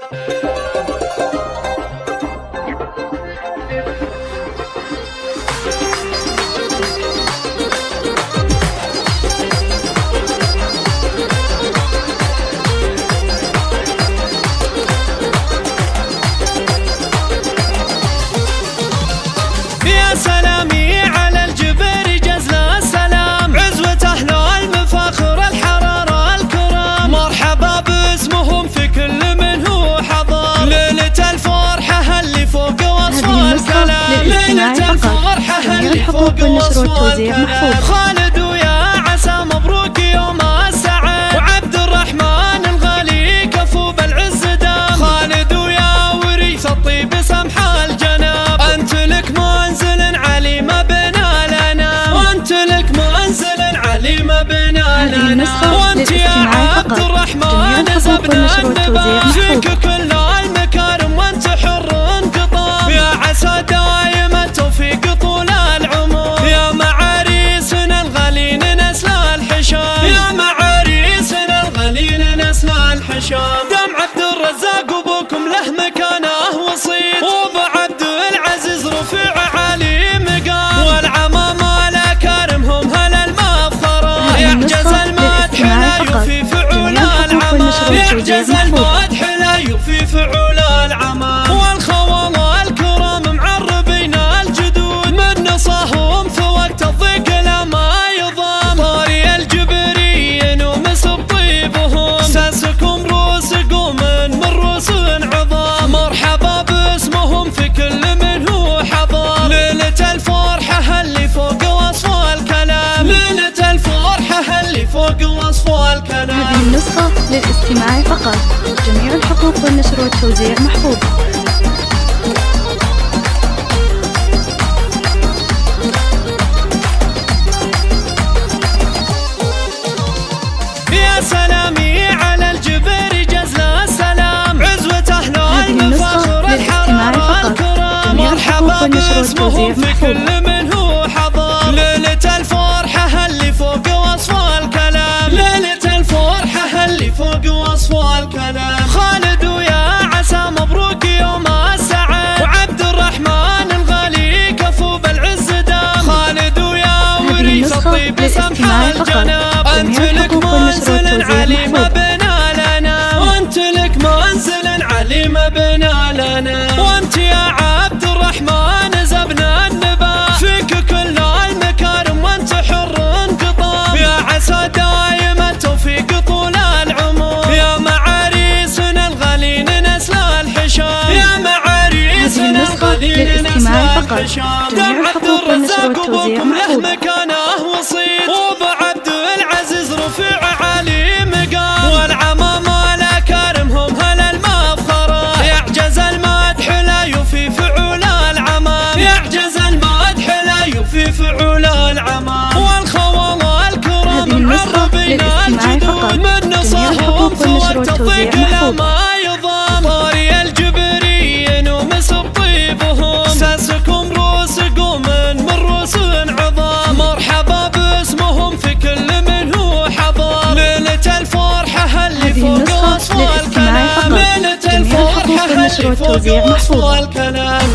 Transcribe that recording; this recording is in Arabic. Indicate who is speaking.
Speaker 1: يا سلامي على الجبر جزل السلام، عزوة أهل المفاخر الحرارة الكرام، مرحبا باسمهم في كل من هو حضر، ليلة الفرحة اللي فوق وصف الكلام، ليلة الفرحة اللي فوق وصف الكلام، خالد ويا عسى مبروك يوم السعد، وعبد الرحمن الغالي كفو بالعز دام، خالد ويا وريث الطيب سمح الجناب، أنت لك منزل علي ما بنا لنا، وأنت لك منزل علي ما بنا لنا، وأنت يا عبد الرحمن زبنا النبا، فيك كل المكارم وأنت حر انقطاع، يا عسى دايم التوفيق طول العمر، يا معاريسنا الغالين نسل الحشام، يا معاريسنا الغالين نسل الحشام، دم عبد الرزاق وابوكم له مكانه وصيت، وابو عبد العزيز رفيع عالي مقام، والعمامة الاكارمهم هل المفخرة، يعجز المدح لا يوفي فعول العمام، يعجز المدح لا يوفي فعول العمام، والخوال الكرام معربين الجدود، من نصاهم في وقت الضيق لما يضام، طاري الجبريين ومسب طيبهم، ساسكم روس قوم من روس عظام، مرحبا باسمهم في كل من هو حضر، ليلة الفرحة اللي فوق وصف الكلام، ليلة الفرحة اللي فوق وصف الكلام.
Speaker 2: هذه النسخة للاستماع فقط، جميع الحقوق والنشر والتوزيع محفوظ.
Speaker 1: يا سلامي على الجبر جزل السلام، عزوة أهل المفاخر الحرارة الكرام، مرحبا باسمهم في كل من هو حضر، ليلة الفرحة اللي فوق وصف الكلام، ليلة الفرحة اللي فوق وصف الكلام، خالد ويا عسى مبروك يوم السعد، وعبد الرحمن الغالي كفو بالعز دام، خالد ويا وريث الطيب سمح الجناب، أنت لك منزل علي ما بنا لنا، وأنت لك منزل علي ما بنا لنا، وأنت يا عبد الرحمن زبنا النبا، فيك كل المكارم وأنت حر انقطاع، يا عسى دايم التوفيق طول العمر، يا معاريسنا الغالين نسل الحشام، يا معاريسنا الغالين نسل الحشام، دم عبد الرزاق وابوكم له مكانه وصيت، وابو عبد العزيز رفيع عالي مقام، والعمامة الاكارمهم هل المفخرة، يعجز المدح لا يوفي فعول العمام، يعجز المدح لا يوفي فعول العمام، والخوال الكرام معربين الجدود، من نصاهم في وقت الضيق لما يضام، طاري الجبريين ومسب طيبهم، ساسكم روس قوم من روس عظام، مرحبا باسمهم في كل من هو حضر، ليلة الفرحة اللي فوق وصف الكلام، ليلة الفرحة اللي فوق وصف الكلام.